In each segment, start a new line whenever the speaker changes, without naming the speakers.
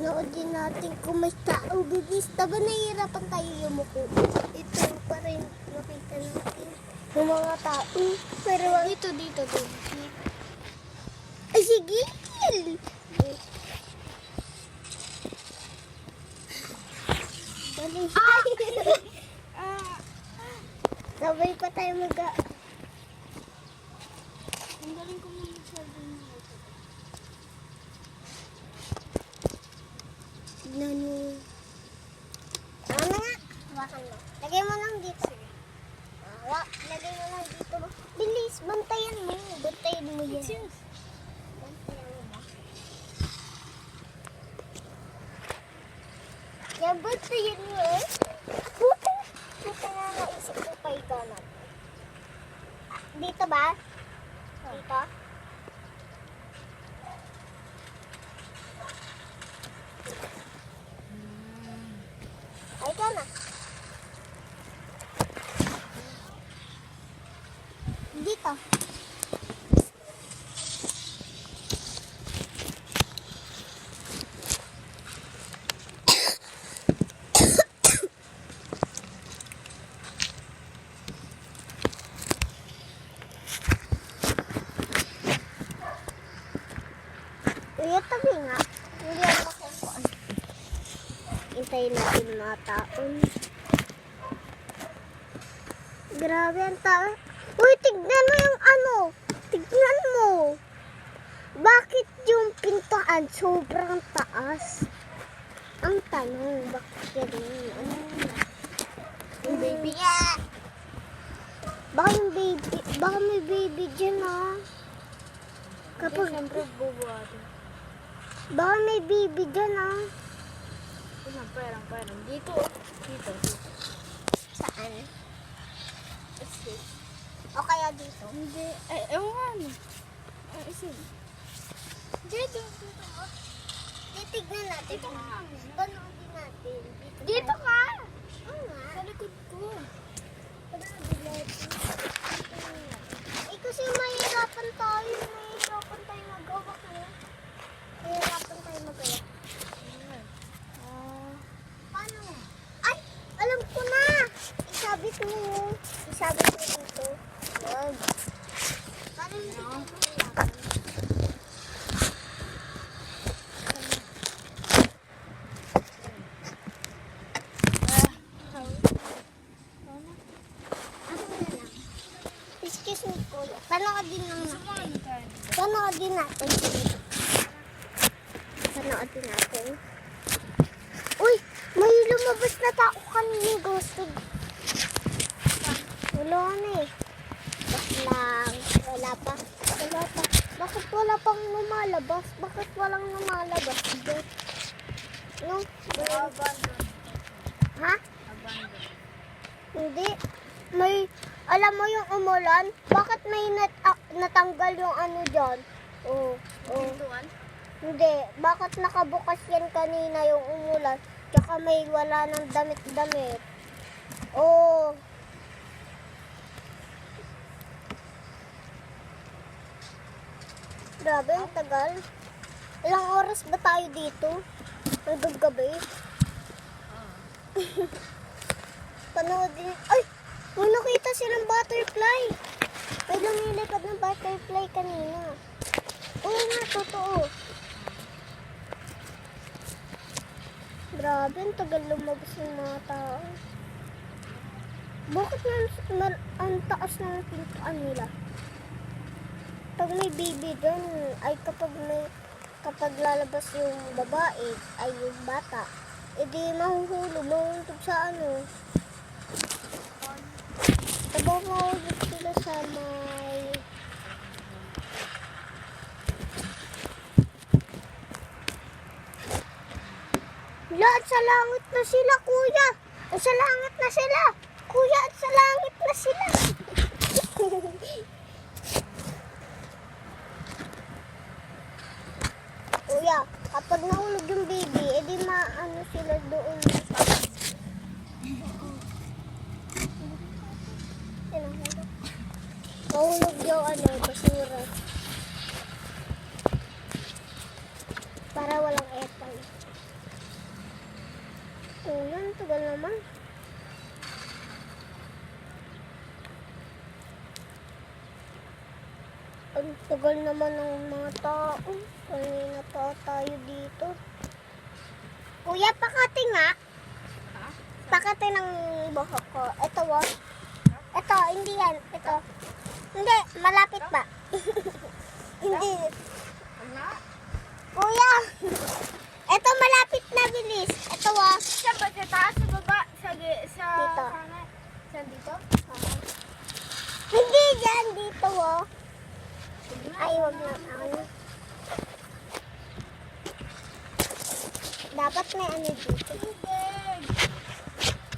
Panoodin natin kung may tao bibis. Taba nahihirapan tayo yumuko. Ito pa rin makita natin yung mga tao. Pero dito. Ay, sige! Dali. Sabay pa tayo Ang galing ko muna magsabi mo. Tignan mo. Ano nga? Hawakan mo. Lagay mo lang dito. Lagay mo lang dito. Bilis, bantayan mo. Bantayan mo yan. Bantayan mo ba? Kaya bantayan mo eh. Puta na naisip ko pa ito natin. Dito ba? Dito? Ay, ito na. Dito. Uy, tabi nga. Hindi ako makukuha. Hintayin natin mga taon. Grabe ang tao. Uy, tignan mo yung ano. Tignan mo. Bakit yung pintuan sobrang taas? Ang tanong, bakit ganun? Yung baby nga. Baka may baby dyan ah. Kapag siyempre bubuhatin. Baka may baby dyan ah. Parang. Dito. Saan? O kaya dito? Hindi. Ewan. Dito. Titignan natin. Panoodin natin. Dito ka! Oo nga. Sa likod ko. Panoodin natin. Kasi mahirapan tayo. Mahirapan tayo mag-awak mo. Mahirapan tayo mag-awak. Paano? Ay! Alam ko na! Isabit mo dito. Wag. Paano hindi tayo mahirapan? Excuse me, kuya. Panoodin natin. Uy! May lumabas na tao kanina. Ghosted. Wala na eh. Wala pa. Bakit wala pang lumalabas? Bakit walang lumalabas? No? Ha? Hindi. Alam mo yung umulan? Bakit may natanggal yung ano dyan? Pintuan? Hindi. Bakit nakabukas yan kanina yung umulan? Tsaka may wala ng damit-damit. Grabe, ang tagal. Ilang oras ba tayo dito? Hanggang gabi? Panoodin. Ay! May nakita silang butterfly. May lumilipad ng butterfly kanina. Oo nga, totoo. Grabe, ang tagal lumabas ng mga tao. Bakit ang taas ng pintuan nila? Pag may baby dyan, ay kapag lalabas yung babae, ay yung bata, edi mahuhulog sa ano. Mahulog sila sa may... At sa langit na sila, kuya. At sa langit na sila. Kuya, at sa langit na sila. Kuya, kapag nahulog yung baby, edi maano sila doon. Mahulog yung basura. Para walang aircon. Ang tagal naman ng mga tao. Kanina pa tayo dito. Kuya, pakati nga. Pakati ng buhok ko. Ito, oh. Ito, hindi yan. Ito. Hindi, malapit ba? Hindi. Kuya! Ito, malapit na, bilis. Ito, oh.
Sa ba? Sa taas, sa baba? Sa
Dito.
kanan? Sa dito?
Hindi dyan, dito, oh. Ay, wag na. Ano? Dapat may ano dito.
Tubig!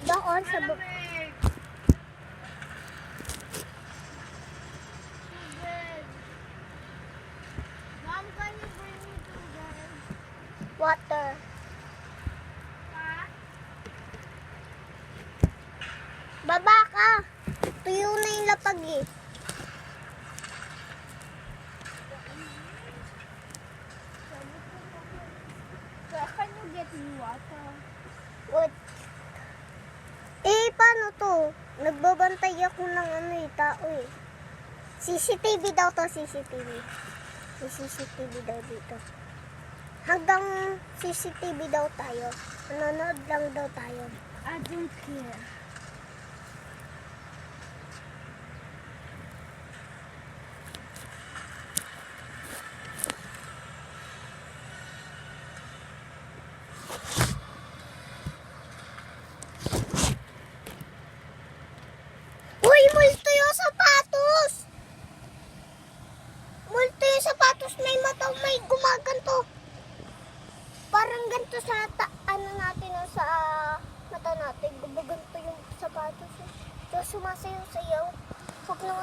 Doon sa baba.
Malamig! Tubig! Mom, can you bring me tubig?
Water.
Ha?
Baba ka. Tuyo na yung lapag eh.
Where can you get me water?
What? Eh, paano to? Nagbabantay ako ng ano eh, tao eh. CCTV daw to, CCTV. May CCTV daw dito. Hanggang CCTV daw tayo. Nanonood lang daw tayo.
I don't care.
Uy, multo yung sapatos! Multo yung sapatos, may mata, may gumaganto. Parang ganito sa ano natin, no, sa mata natin. Gumaganto yung sapatos. So, sumasayaw-sayaw. Huwag na